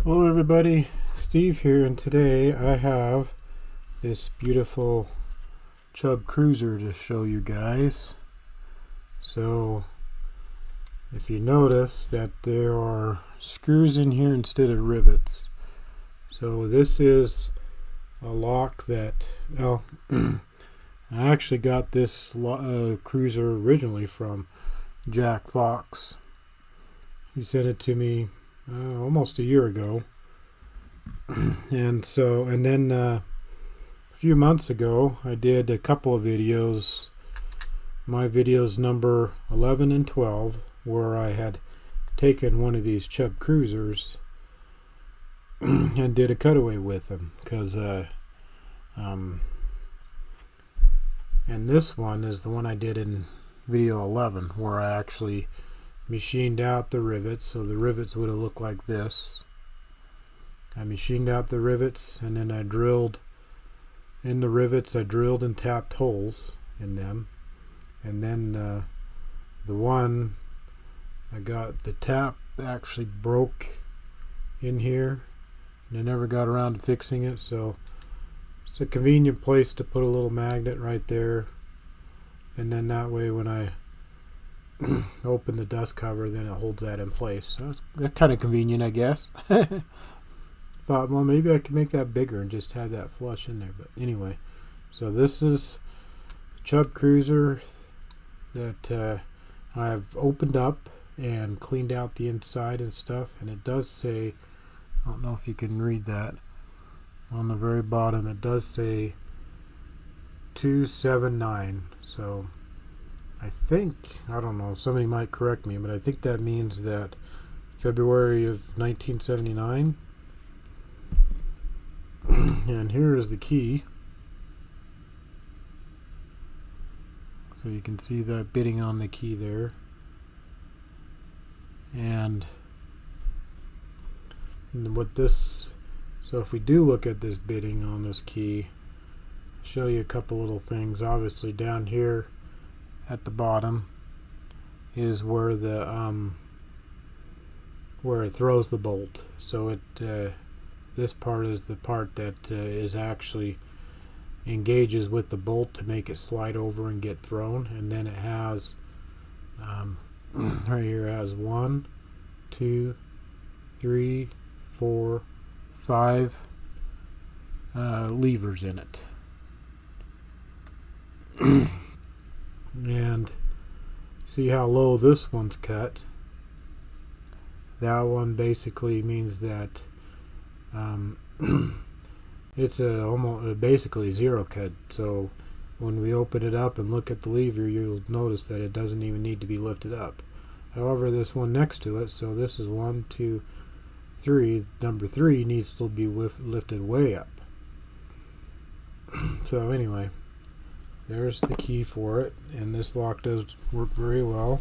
Hello everybody, Steve here, and today I have this beautiful Chub Cruiser to show you guys. So if you notice that there are screws in here instead of rivets. So this is a lock that, well, I actually got this cruiser originally from Jack Fox. He sent it to me almost a year ago. And then a few months ago I did a couple of videos, my videos number 11 and 12, where I had taken one of these Chub Cruisers and did a cutaway with them, because and this one is the one I did in video 11, where I actually machined out the rivets. So the rivets would have looked like this. I machined out the rivets, and then I drilled in the rivets. I drilled and tapped holes in them, and then the one I got, the tap actually broke in here, and I never got around to fixing it. So it's a convenient place to put a little magnet right there, and then that way when I open the dust cover, then it holds that in place. So it's kind of convenient, I guess. Thought, well, maybe I could make that bigger and just have that flush in there. But anyway, so this is Chub Cruiser that I've opened up and cleaned out the inside and stuff, and it does say, I don't know if you can read that, on the very bottom it does say 279. So I think, I don't know, somebody might correct me, but I think that means that February of 1979. And here is the key. So you can see that bitting on the key there. And what this, so if we do look at this bitting on this key, I'll show you a couple little things. Obviously down here at the bottom is where the where it throws the bolt. So it this part is the part that is actually engages with the bolt to make it slide over and get thrown. And then it has right here, it has 1, 2, 3, 4, 5 levers in it. And see how low this one's cut. That one basically means that it's almost basically zero cut. So when we open it up and look at the lever, you'll notice that it doesn't even need to be lifted up. However, this one next to it, so this is 1, 2, 3, number 3 needs to be lifted way up. So anyway, there's the key for it, and this lock does work very well.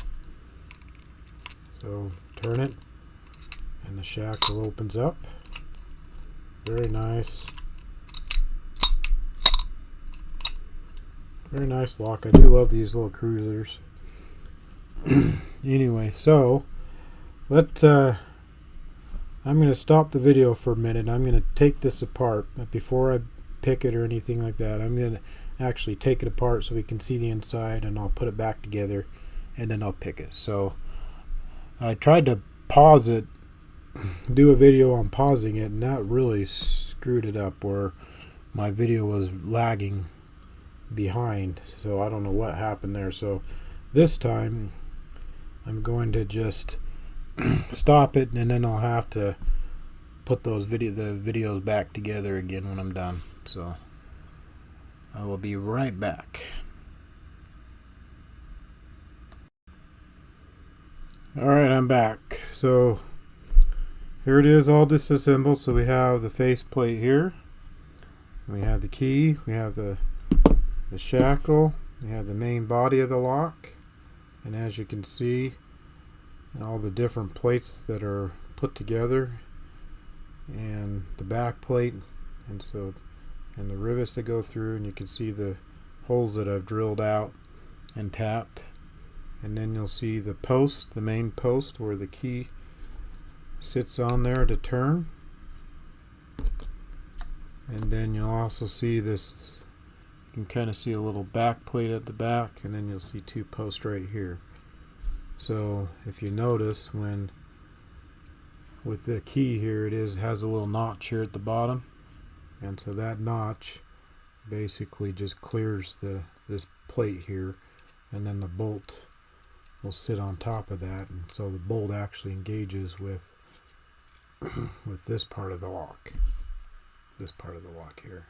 So turn it, and the shackle opens up. Very nice. Very nice lock. I do love these little cruisers. Anyway, so I'm going to stop the video for a minute. I'm going to take this apart, but before I pick it or anything like that, I'm going to actually take it apart so we can see the inside, and I'll put it back together, and then I'll pick it. So I tried to pause it, do a video on pausing it, and that really screwed it up, where my video was lagging behind. So I don't know what happened there. So this time I'm going to just stop it, and then I'll have to put the videos back together again when I'm done. So I will be right back. Alright, I'm back. So here it is, all disassembled. So we have the face plate here, we have the key, we have the shackle, we have the main body of the lock, and as you can see, all the different plates that are put together, and the back plate, and the rivets that go through, and you can see the holes that I've drilled out and tapped. And then you'll see the post, the main post where the key sits on there to turn. And then you'll also see this, you can kind of see a little back plate at the back, and then you'll see two posts right here. So if you notice, when with the key here, it has a little notch here at the bottom, and so that notch basically just clears this plate here, and then the bolt will sit on top of that, and so the bolt actually engages with this part of the lock. This part of the lock here.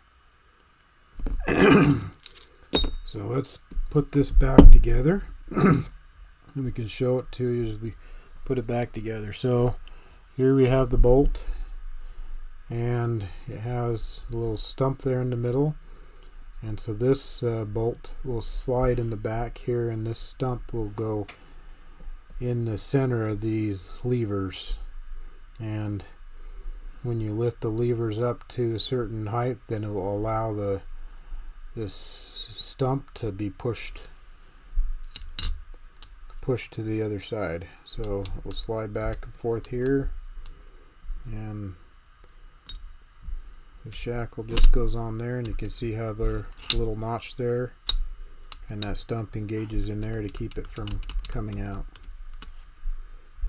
So let's put this back together. And we can show it to you as we put it back together. So here we have the bolt, and it has a little stump there in the middle, and so this bolt will slide in the back here, and this stump will go in the center of these levers. And when you lift the levers up to a certain height, then it will allow this stump to be pushed to the other side. So it will slide back and forth here, and the shackle just goes on there, and you can see how there's a little notch there, and that stump engages in there to keep it from coming out.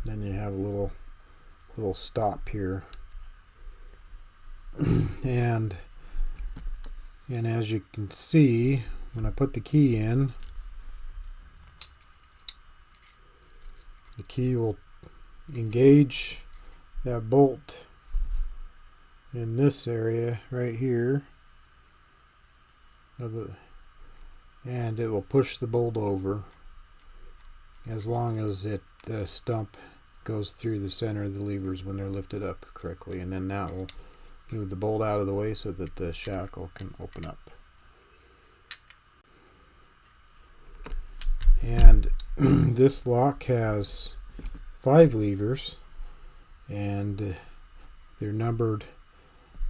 Then you have a little stop here. and as you can see, when I put the key in, the key will engage that bolt in this area right here, and it will push the bolt over as long as the stump goes through the center of the levers when they're lifted up correctly, and then that will move the bolt out of the way so that the shackle can open up. And this lock has 5 levers, and they're numbered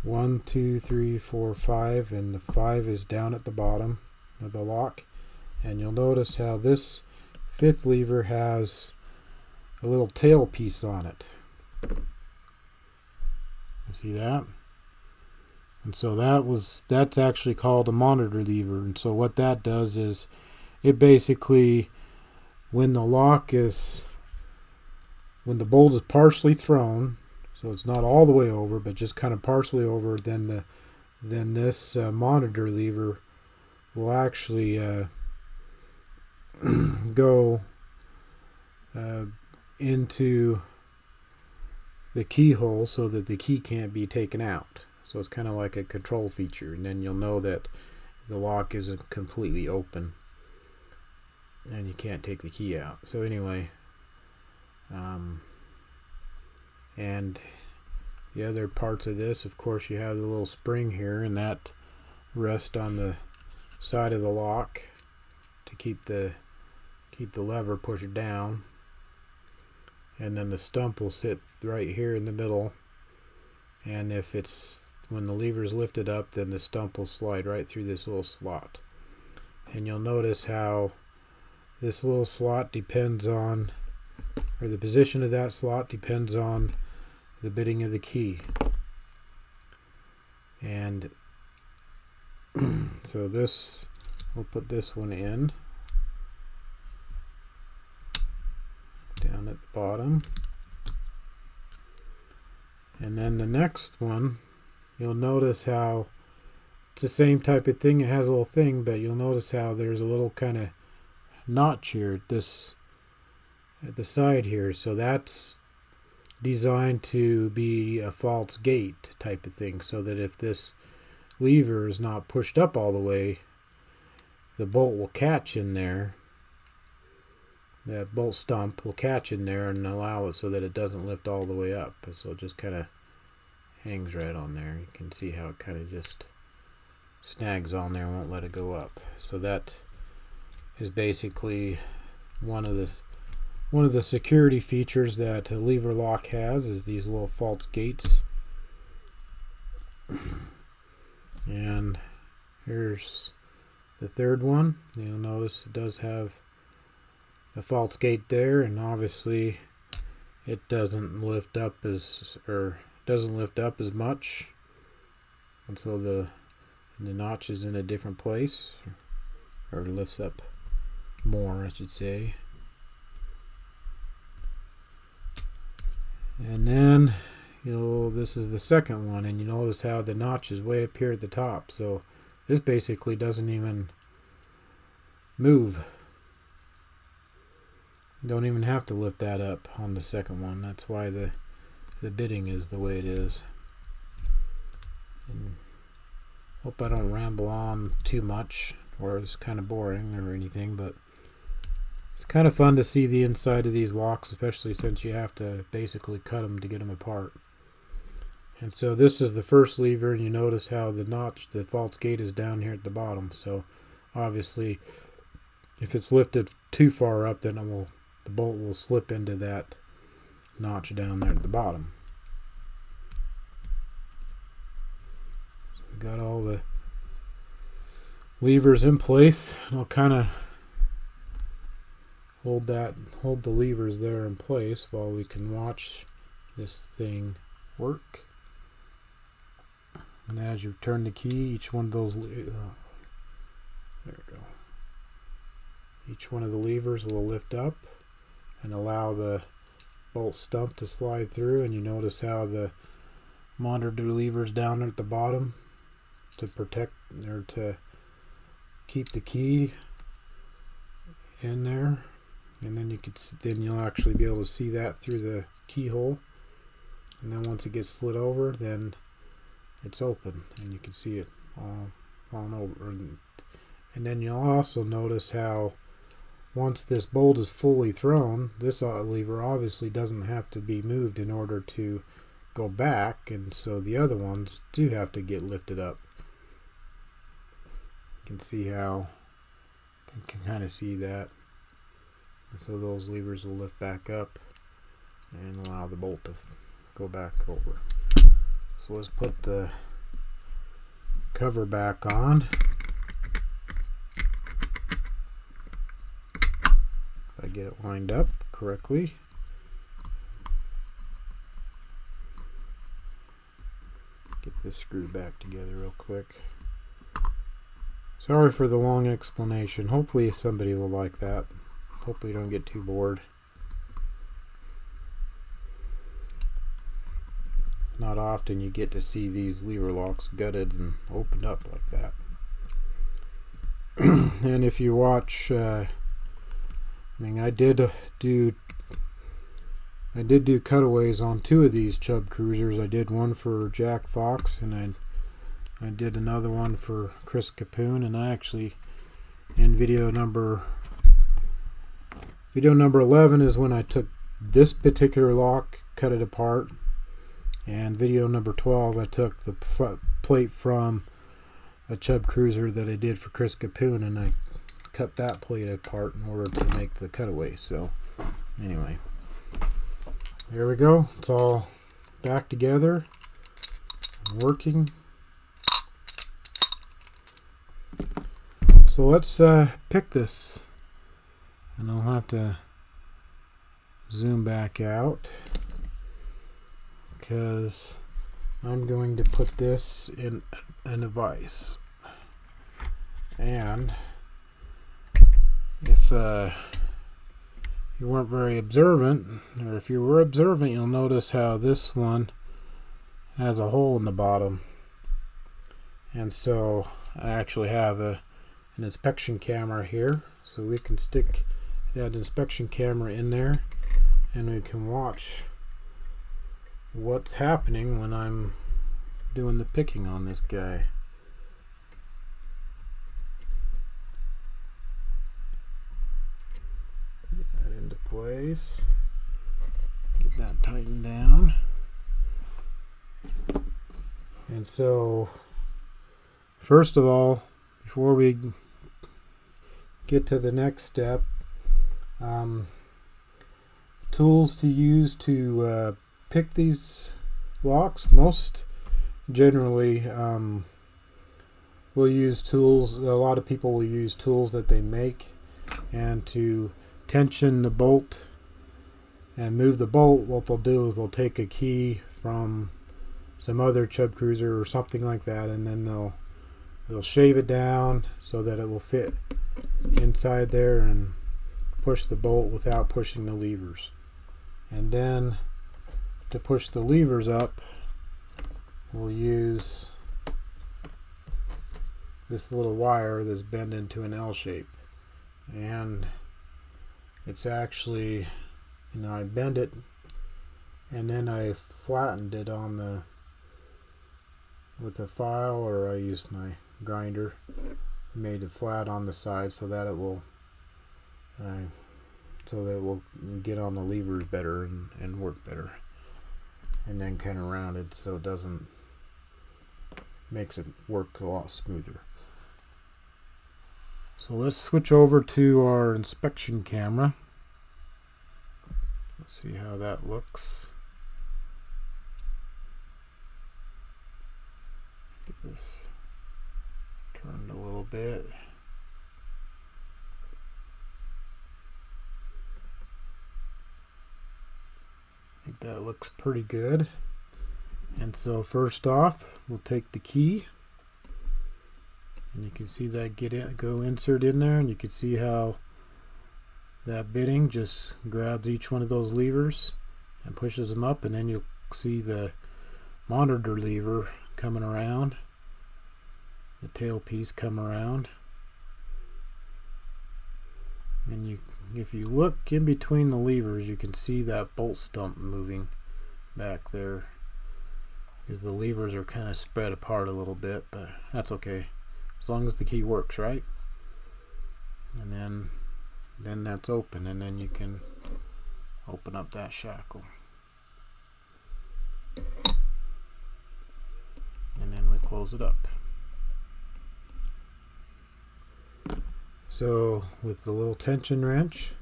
1, 2, 3, 4, 5, and the 5 is down at the bottom of the lock. And you'll notice how this 5th lever has a little tail piece on it. You see that? And so that's actually called a monitor lever. And so what that does is it basically, when the bolt is partially thrown, so it's not all the way over, but just kind of partially over, then this monitor lever will actually go into the keyhole so that the key can't be taken out. So it's kind of like a control feature, and then you'll know that the lock isn't completely open and you can't take the key out. So anyway, and the other parts of this, of course, you have the little spring here, and that rests on the side of the lock to keep the lever pushed down, and then the stump will sit right here in the middle, and when the lever is lifted up, then the stump will slide right through this little slot. And you'll notice how this little slot depends on, or the position of that slot depends on the bitting of the key. And so we'll put this one in down at the bottom, and then the next one, you'll notice how it's the same type of thing. It has a little thing, but you'll notice how there's a little kind of notch here at the side here. So that's designed to be a false gate type of thing, so that if this lever is not pushed up all the way, the bolt will catch in there. That bolt stump will catch in there and allow it so that it doesn't lift all the way up. So it just kind of hangs right on there. You can see how it kind of just snags on there and won't let it go up. So that is basically one of the security features that a lever lock has, is these little false gates. And here's the third one. You'll notice it does have a false gate there, and obviously it doesn't lift up as much. and so the notch is in a different place, or lifts up more, I should say. And then this is the second one, and you notice how the notch is way up here at the top, so this basically doesn't even move. You don't even have to lift that up on the second one. That's why the bitting is the way it is. And hope I don't ramble on too much or it's kind of boring or anything, but it's kind of fun to see the inside of these locks, especially since you have to basically cut them to get them apart. And so this is the first lever, and you notice how the notch, the false gate, is down here at the bottom. So obviously if it's lifted too far up, then the bolt will slip into that notch down there at the bottom. So we got all the levers in place. I'll kind of hold the levers there in place while we can watch this thing work. And as you turn the key, each one of those there we go. Each one of the levers will lift up and allow the bolt stump to slide through, and you notice how the monitor levers down at the bottom to protect or to keep the key in there, and then you'll actually be able to see that through the keyhole. And then once it gets slid over, then it's open and you can see it all on over. And then you'll also notice how once this bolt is fully thrown, this lever obviously doesn't have to be moved in order to go back, and so the other ones do have to get lifted up. You can see how, you can kind of see that. And so those levers will lift back up and allow the bolt to go back over. So let's put the cover back on. If I get it lined up correctly. Get this screw back together real quick. Sorry for the long explanation. Hopefully somebody will like that. Hopefully you don't get too bored. Not often you get to see these lever locks gutted and opened up like that. And if you watch, I did do cutaways on two of these Chub Cruisers. I did one for Jack Fox, and I did another one for Chris Capoon. And I actually, in video number 11 is when I took this particular lock, cut it apart. And video number 12, I took the plate from a Chub Cruiser that I did for Chris Capoon, and I cut that plate apart in order to make the cutaway. So anyway, there we go. It's all back together, working. So let's pick this, and I'll have to zoom back out, because I'm going to put this in a vise. And if you weren't very observant, or if you were observant, you'll notice how this one has a hole in the bottom. And so I actually have an inspection camera here, so we can stick that inspection camera in there and we can watch what's happening when I'm doing the picking on this guy. Get that into place. Get that tightened down. And so, first of all, before we get to the next step, tools to use to pick these locks. Most generally will use tools. A lot of people will use tools that they make, and to tension the bolt and move the bolt, what they'll do is they'll take a key from some other Chub Cruiser or something like that, and then they'll shave it down so that it will fit inside there and push the bolt without pushing the levers. And then to push the levers up, we'll use this little wire that's bent into an L shape, and it's actually, I bend it and then I flattened it on with a file, or I used my grinder, made it flat on the side so that it will get on the levers better and work better, and then kind of rounded so it makes it work a lot smoother. So let's switch over to our inspection camera. Let's see how that looks. Get this turned a little bit. I think that looks pretty good. And so first off, we'll take the key, and you can see that go insert in there, and you can see how that bitting just grabs each one of those levers and pushes them up, and then you'll see the monitor lever coming around, the tail piece come around, and if you look in between the levers, you can see that bolt stump moving back there, because the levers are kind of spread apart a little bit, but that's okay as long as the key works right. And then that's open, and then you can open up that shackle, and then we close it up. So with the little tension wrench,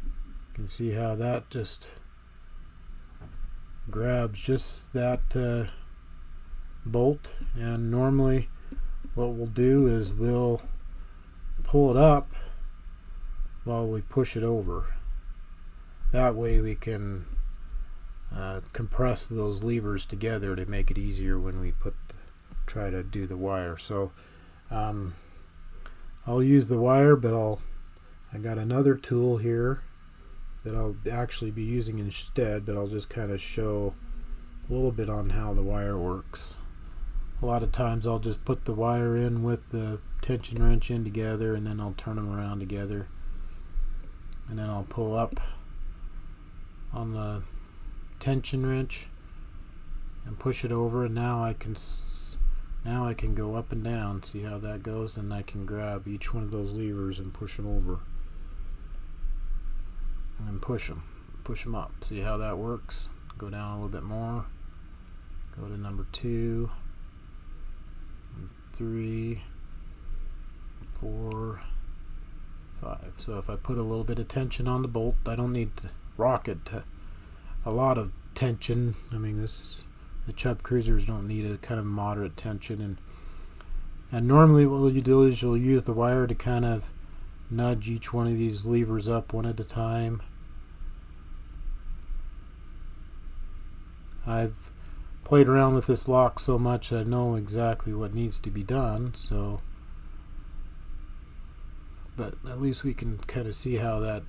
you can see how that just grabs just that bolt, and normally what we'll do is we'll pull it up while we push it over. That way we can compress those levers together to make it easier when we try to do the wire. So I'll use the wire, but I got another tool here that I'll actually be using instead, but I'll just kind of show a little bit on how the wire works. A lot of times I'll just put the wire in with the tension wrench in together, and then I'll turn them around together, and then I'll pull up on the tension wrench and push it over, and now I can go up and down. See how that goes? And I can grab each one of those levers and push them over, and push them up. See how that works? Go down a little bit more, go to number 2 and 3, 4, 5. So if I put a little bit of tension on the bolt, I don't need to rock it to a lot of tension. I mean, the Chub Cruisers don't need a kind of moderate tension, and normally what you do is you'll use the wire to kind of nudge each one of these levers up one at a time. I've played around with this lock so much I know exactly what needs to be done, but at least we can kind of see how that,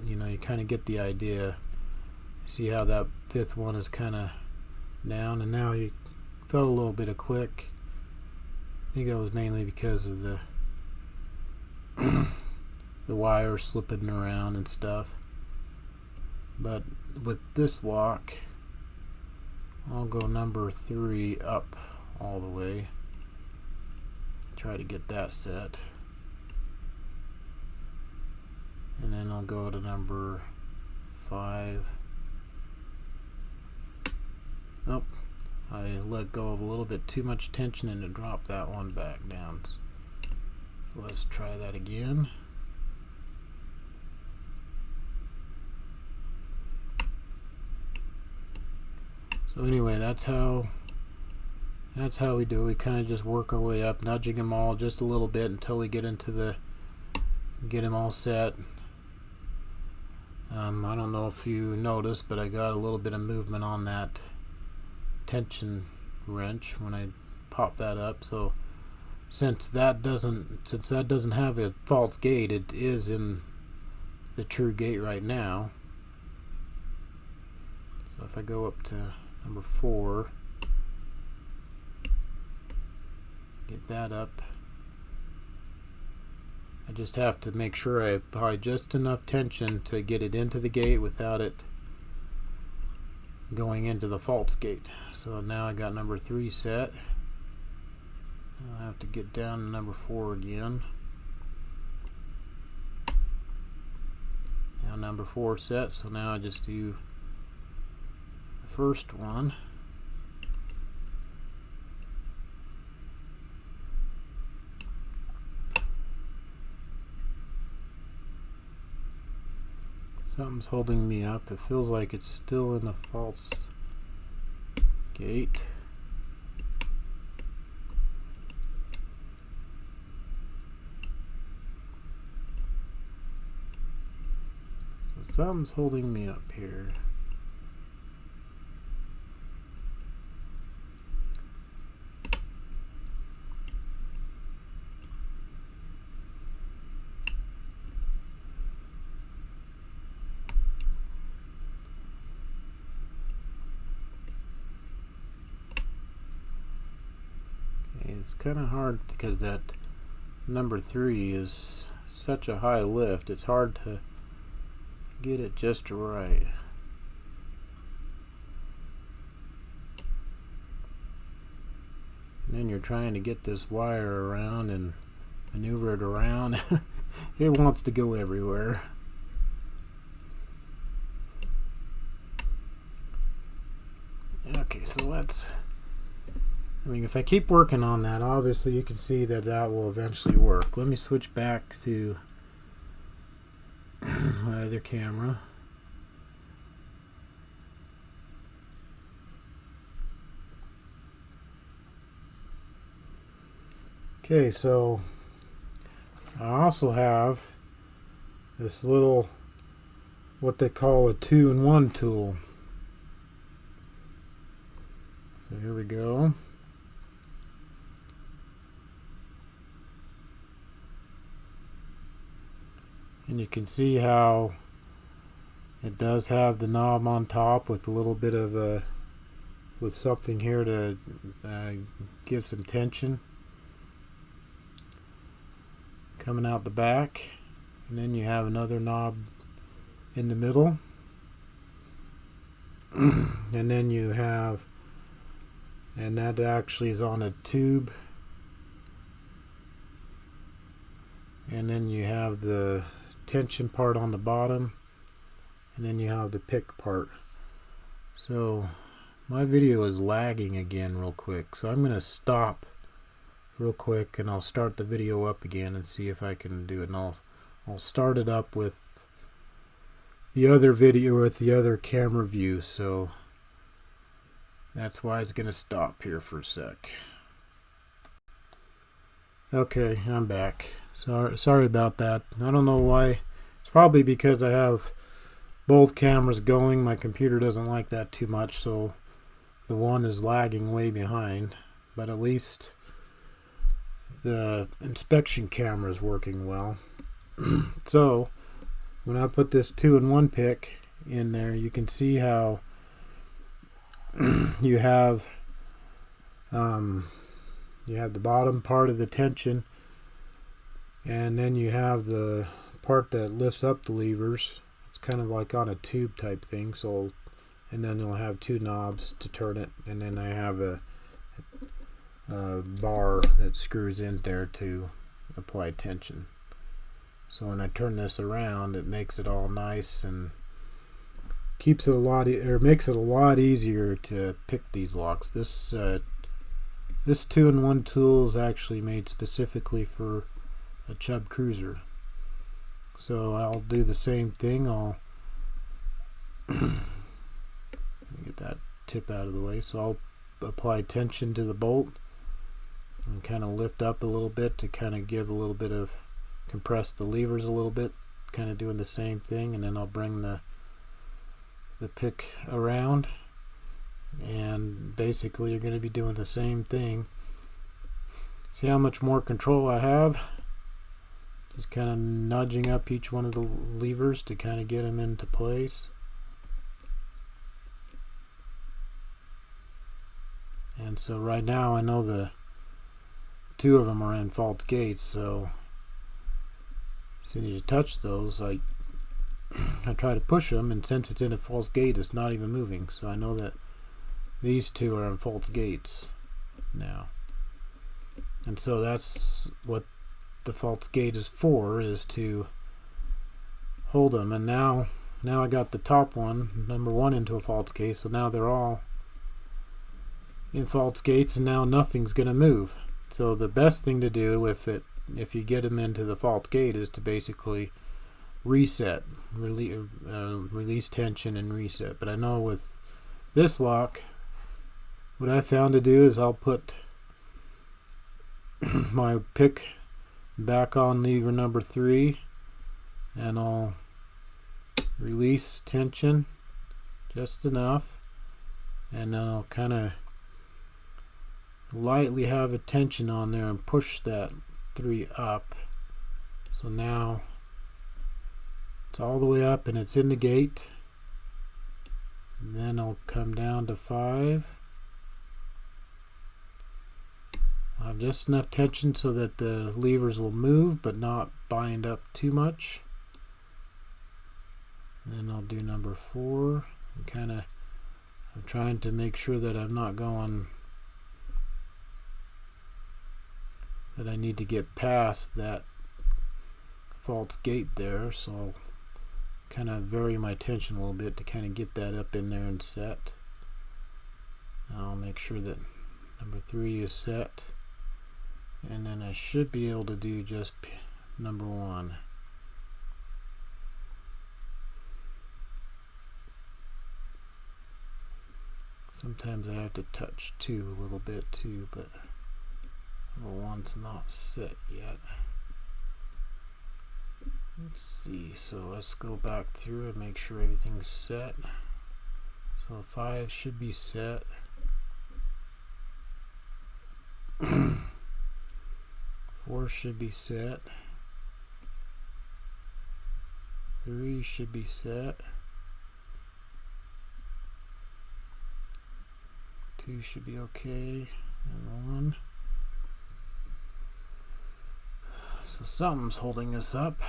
you kind of get the idea. See how that 5th one is kind of down, and now you felt a little bit of click. I think that was mainly because of the the wire slipping around and stuff. But with this lock, I'll go number 3 up all the way, try to get that set, and then I'll go to number 5. Oh, I let go of a little bit too much tension and it dropped that one back down. So let's try that again. So anyway, that's how we do it. We kind of just work our way up, nudging them all just a little bit until we get them all set. I don't know if you noticed, but I got a little bit of movement on that tension wrench when I pop that up. So since that doesn't have a false gate, it is in the true gate right now. So if I go up to number 4, get that up, I just have to make sure I apply just enough tension to get it into the gate without it going into the false gate. So now I got number 3 set. I'll have to get down to number 4 again. Now number 4 set, so now I just do the first one. Something's holding me up. It feels like it's still in the false gate. So something's holding me up here. It's kind of hard because that number 3 is such a high lift. It's hard to get it just right. And then you're trying to get this wire around and maneuver it around. It wants to go everywhere. Okay, so let's, I mean, if I keep working on that, obviously you can see that that will eventually work. Let me switch back to my other camera. Okay, so I also have this little, what they call a 2-in-1 tool. So here we go. And you can see how it does have the knob on top with a little bit of a, with something here to give some tension coming out the back. And then you have another knob in the middle. And then you have, and that actually is on a tube. And then you have the tension part on the bottom, and then you have the pick part. So my video is lagging again real quick, so I'm going to stop real quick and I'll start the video up again and see if I can do it. And I'll start it up with the other video with the other camera view, so that's why it's going to stop here for a sec. Okay, I'm back. Sorry about that. I don't know why. It's probably because I have both cameras going. My computer doesn't like that too much, so the one is lagging way behind. But at least the inspection camera is working well. So when I put this 2-in-1 pick in there, you can see how you have the bottom part of the tension, and then you have the part that lifts up the levers. It's kind of like on a tube type thing. So, and then you'll have 2 knobs to turn it, and then I have a bar that screws in there to apply tension. So when I turn this around, it makes it all nice and keeps it a lot, or makes it a lot easier to pick these locks. This 2-in-1 tool is actually made specifically for a Chub Cruiser. So I'll do the same thing. I'll get that tip out of the way. So I'll apply tension to the bolt and kind of lift up a little bit to kind of give a little bit of, compress the levers a little bit, kind of doing the same thing. And then I'll bring the pick around, and basically you're going to be doing the same thing. See how much more control I have? Just kind of nudging up each one of the levers to kind of get them into place. And so right now I know the two of them are in false gates, so as soon as you touch those, I try to push them, and since it's in a false gate, it's not even moving. So I know that these two are in false gates now. And so that's what the false gate is for, is to hold them. And now I got the top one, number one, into a false gate, so now they're all in false gates, and now nothing's going to move. So the best thing to do if you get them into the false gate is to basically reset, release tension and reset. But I know with this lock, what I found to do is I'll put my pick back on lever number 3, and I'll release tension just enough, and then I'll kind of lightly have a tension on there and push that 3 up. So now it's all the way up and it's in the gate. And then I'll come down to 5. I have just enough tension so that the levers will move but not bind up too much. And then I'll do number 4. I'm trying to make sure that I'm not going, that I need to get past that false gate there, so I'll kind of vary my tension a little bit to kind of get that up in there and set. I'll make sure that number 3 is set, and then I should be able to do just number 1. Sometimes I have to touch 2 a little bit too, but number 1's not set yet. Let's see, so let's go back through and make sure everything's set. So 5 should be set. 4 should be set. 3 should be set. 2 should be okay. And 1. So something's holding us up.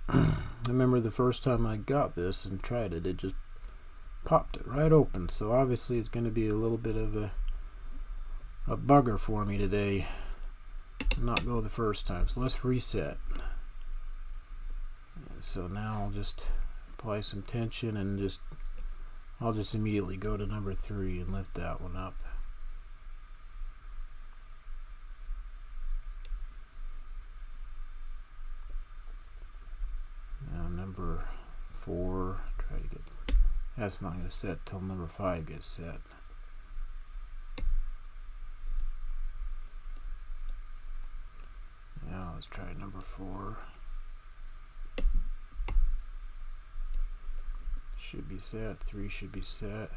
I remember the first time I got this and tried it, it just popped it right open. So obviously it's going to be a little bit of a bugger for me today. Not go the first time. So let's reset. So now I'll just apply some tension and I'll just immediately go to number 3 and lift that one up. Now number 4, try to get, that's not going to set till number 5 gets set. Now let's try number 4. Should be set. 3 should be set.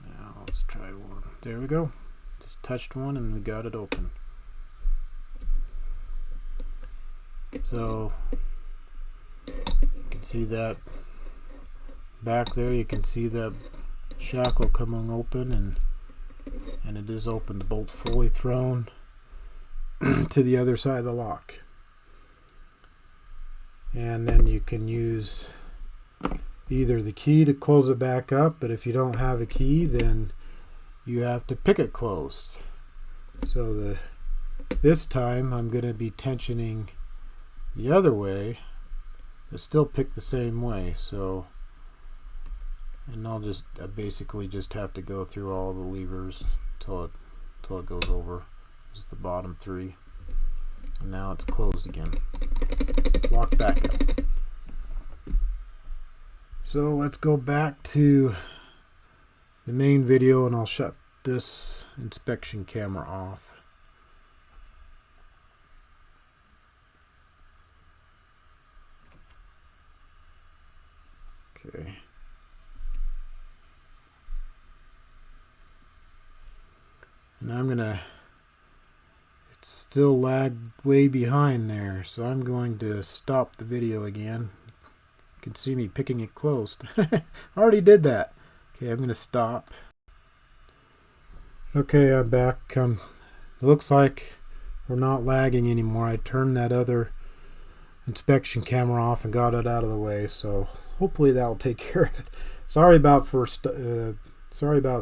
Now let's try 1. There we go. Just touched 1 and we got it open. So you can see that back there. You can see the shackle coming open, and it is open. The bolt fully thrown to the other side of the lock. And then you can use either the key to close it back up, but if you don't have a key, then you have to pick it closed. So this time I'm going to be tensioning the other way, but still pick the same way. So, and I basically just have to go through all the levers till it goes over. This is the bottom 3, and now it's closed again. Lock back up. So let's go back to the main video, and I'll shut this inspection camera off. Okay. And I'm gonna, it's still lagged way behind there, so I'm going to stop the video again. You can see me picking it closed. I already did that. Okay, I'm gonna stop. Okay, I'm back. It looks like we're not lagging anymore. I turned that other inspection camera off and got it out of the way, so hopefully that'll take care of it. Sorry about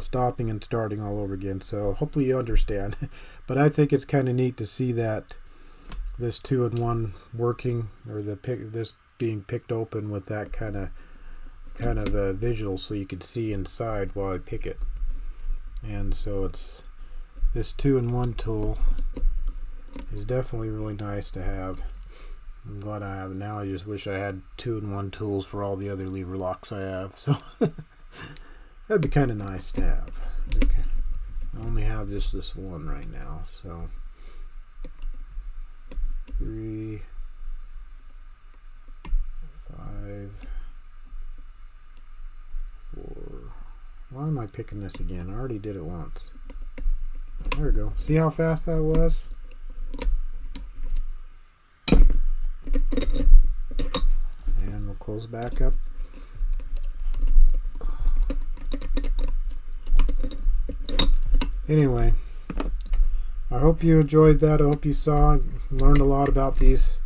stopping and starting all over again, so hopefully you understand. But I think it's kind of neat to see that this 2-in-1 working, or this being picked open with that kind of a visual, so you can see inside while I pick it. And so it's this 2-in-1 tool is definitely really nice to have. I'm glad I have it now. I just wish I had 2-in-1 tools for all the other lever locks I have. So that'd be kind of nice to have. Okay. I only have just this one right now. So 3, 5, 4. Why am I picking this again? I already did it once. There we go. See how fast that was? And we'll close back up. Anyway, I hope you enjoyed that. I hope you saw and learned a lot about these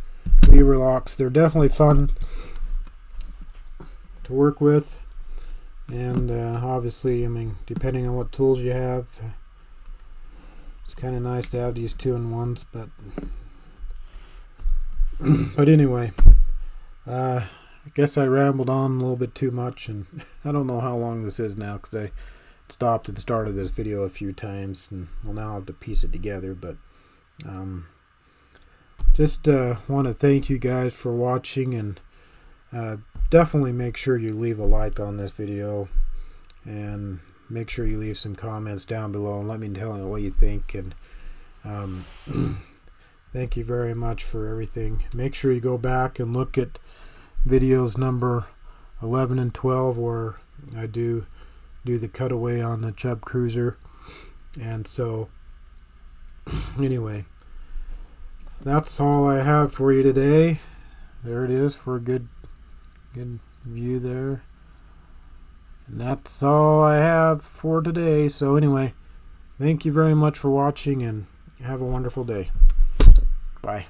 lever locks. They're definitely fun to work with. And obviously, I mean, depending on what tools you have, it's kind of nice to have these 2-in-1s. But anyway, I guess I rambled on a little bit too much, and I don't know how long this is now because I stopped at the start of this video a few times, and we'll now have to piece it together. But just want to thank you guys for watching, and definitely make sure you leave a like on this video, and make sure you leave some comments down below and let me know what you think. And thank you very much for everything. Make sure you go back and look at videos number 11 and 12 where I do the cutaway on the Chub Cruiser. And so anyway, that's all I have for you today. There it is for a good view there. And that's all I have for today. So anyway, thank you very much for watching, and have a wonderful day. Bye.